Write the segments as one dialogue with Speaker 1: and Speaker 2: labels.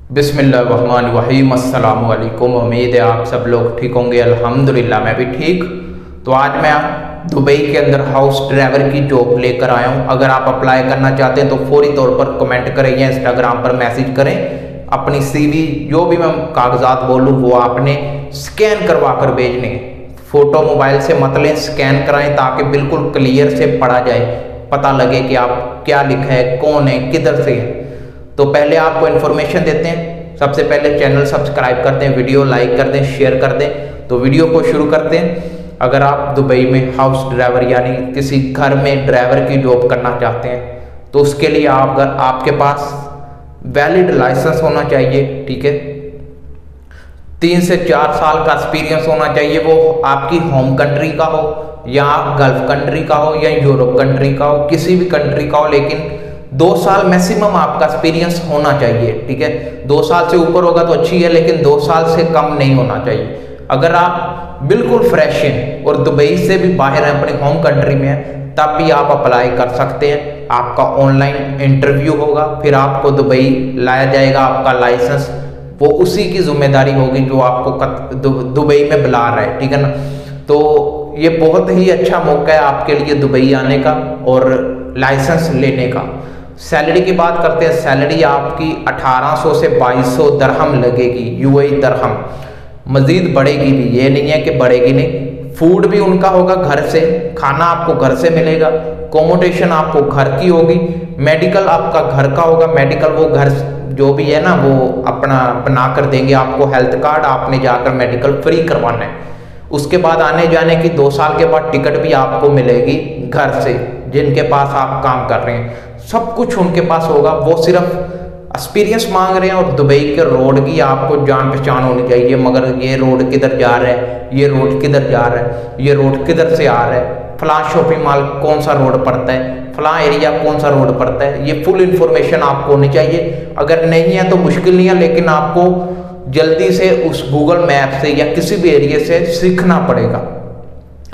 Speaker 1: बिस्मिल्लाहिर्रहमानिर्रहीम। अस्सलामु अलैकुम। उम्मीद है आप सब लोग ठीक होंगे। अल्हम्दुलिल्लाह मैं भी ठीक। तो आज मैं दुबई के अंदर हाउस ड्राइवर की जॉब लेकर आया हूँ। अगर आप अप्लाई करना चाहते हैं तो फौरी तौर पर कमेंट करें या इंस्टाग्राम पर मैसेज करें। अपनी CV जो भी मैं कागजात बोलूँ वो आपने स्कैन करवा कर भेजने। फ़ोटो मोबाइल से मत लें, स्कैन कराएं ताकि बिल्कुल क्लियर से पढ़ा जाए, पता लगे कि आप क्या लिखा है, कौन है, किधर से है। तो पहले आपको इन्फॉर्मेशन देते हैं। सबसे पहले चैनल सब्सक्राइब करते हैं, वीडियो लाइक कर दें, शेयर कर दें। तो वीडियो को शुरू करते हैं। अगर आप दुबई में हाउस ड्राइवर यानी किसी घर में ड्राइवर की जॉब करना चाहते हैं तो उसके लिए आपके पास वैलिड लाइसेंस होना चाहिए, ठीक है। 3 से 4 साल का एक्सपीरियंस होना चाहिए, वो आपकी होम कंट्री का हो या गल्फ कंट्री का हो या यूरोप कंट्री का हो, किसी भी कंट्री का हो, लेकिन 2 साल मैक्सिमम आपका एक्सपीरियंस होना चाहिए, ठीक है। 2 साल से ऊपर होगा तो अच्छी है, लेकिन 2 साल से कम नहीं होना चाहिए। अगर आप बिल्कुल फ्रेश हैं और दुबई से भी बाहर हैं, अपने होम कंट्री में हैं, तब भी आप अप्लाई कर सकते हैं। आपका ऑनलाइन इंटरव्यू होगा, फिर आपको दुबई लाया जाएगा। आपका लाइसेंस वो उसी की जिम्मेदारी होगी जो आपको दुबई में बुला रहा है, ठीक है ना। तो ये बहुत ही अच्छा मौका है आपके लिए दुबई आने का और लाइसेंस लेने का। सैलरी की बात करते हैं। सैलरी आपकी 1800 से 2200 दरहम लगेगी, UAE दरहम। मजीद बढ़ेगी भी, ये नहीं है कि बढ़ेगी नहीं। फूड भी उनका होगा घर से, खाना आपको घर से मिलेगा, अकोमोडेशन आपको घर की होगी, मेडिकल आपका घर का होगा। मेडिकल वो घर जो भी है ना वो अपना बना कर देंगे आपको। हेल्थ कार्ड आपने जाकर मेडिकल फ्री करवाना है। उसके बाद आने जाने की 2 साल के बाद टिकट भी आपको मिलेगी घर से, जिनके पास आप काम कर रहे हैं सब कुछ उनके पास होगा। वो सिर्फ एक्सपीरियंस मांग रहे हैं। और दुबई के रोड की आपको जान पहचान होनी चाहिए, मगर ये रोड किधर जा रहा है, ये रोड किधर जा रहा है, ये रोड किधर से आ रहा है, फलां शॉपिंग मॉल कौन सा रोड पड़ता है, फलां एरिया कौन सा रोड पड़ता है, ये फुल इन्फॉर्मेशन आपको होनी चाहिए। अगर नहीं है तो मुश्किल नहीं है, लेकिन आपको जल्दी से उस गूगल मैप से या किसी भी एरिया से सीखना पड़ेगा।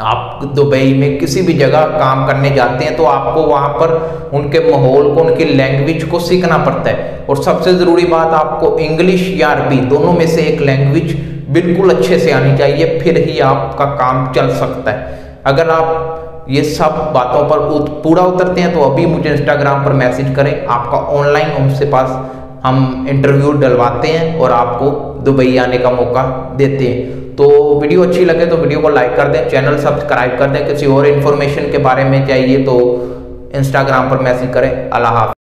Speaker 1: आप दुबई में किसी भी जगह काम करने जाते हैं तो आपको वहाँ पर उनके माहौल को, उनकी लैंग्वेज को सीखना पड़ता है। और सबसे ज़रूरी बात, आपको इंग्लिश या अरबी दोनों में से एक लैंग्वेज बिल्कुल अच्छे से आनी चाहिए, फिर ही आपका काम चल सकता है। अगर आप ये सब बातों पर पूरा उतरते हैं तो अभी मुझे इंस्टाग्राम पर मैसेज करें। आपका ऑनलाइन उनसे पास हम इंटरव्यू डलवाते हैं और आपको दुबई आने का मौका देते हैं। तो वीडियो अच्छी लगे तो वीडियो को लाइक कर दें, चैनल सब्सक्राइब कर दें। किसी और इन्फॉर्मेशन के बारे में चाहिए तो इंस्टाग्राम पर मैसेज करें। अल्लाह हाफ़िज़।